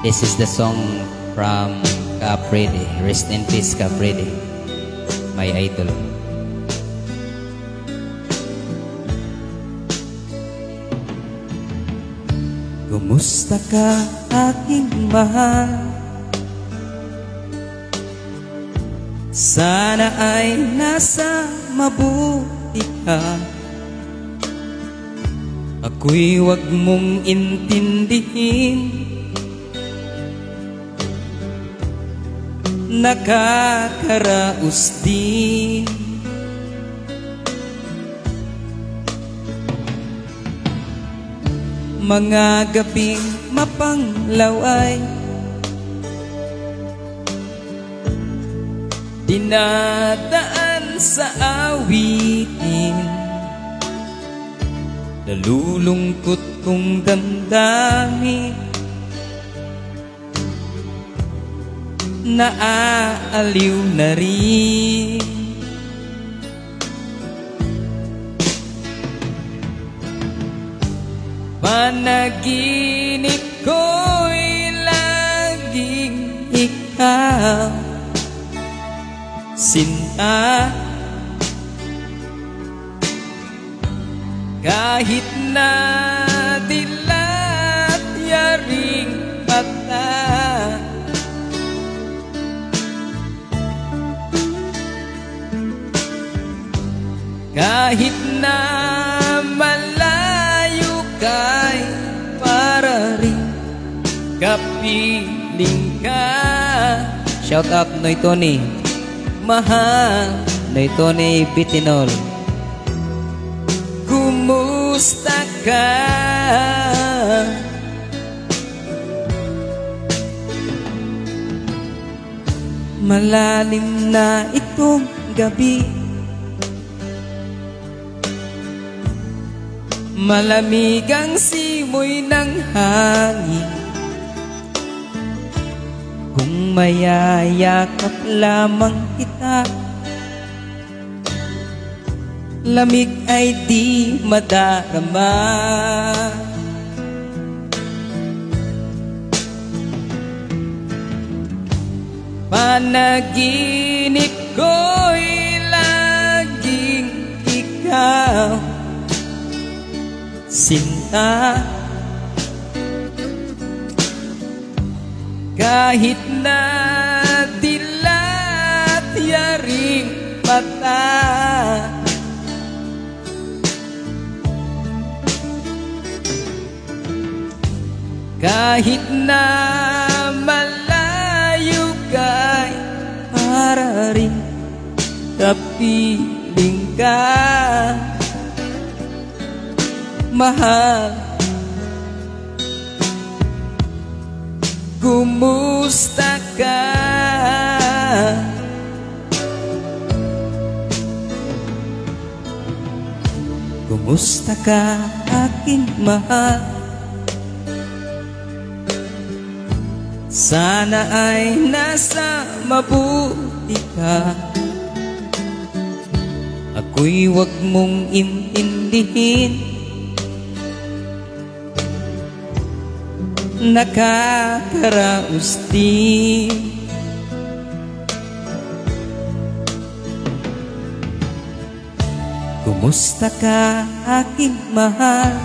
This is the song from Capredi. Rest in peace, Capredi, my idol. Kumusta ka, aking mahal? Sana ay nasa mabuti ka. Ako'y wag mong intindihin, nakakaraos din. Mga gabing mapanglaway, dinadaan sa awitin. Nalulungkot kong damdamin, naaaliw na rin. Panaginip ko'y laging ikaw, sinta. Kahit na dilat yaring mata, kahit na malayo kay para rin kapiling ka. Shout out Noy Tony, Mahal, Noy Tony Bitinol. kumusta ka? Malalim na itong gabi, malamig ang simoy ng hangin. Kung mayayakap lamang kita, lamig ay di madarama. Panaginip ko'y laging ikaw, sinta. Kahit na dilat yaring mata, kahit na malayo kay para rin kapiling ka. Mahal, kumusta ka? Kumusta ka, aking mahal? Sana ay nasa mabuti ka. Ako'y wag mong intindihin, nakakaraos din. Kumusta ka, aking mahal?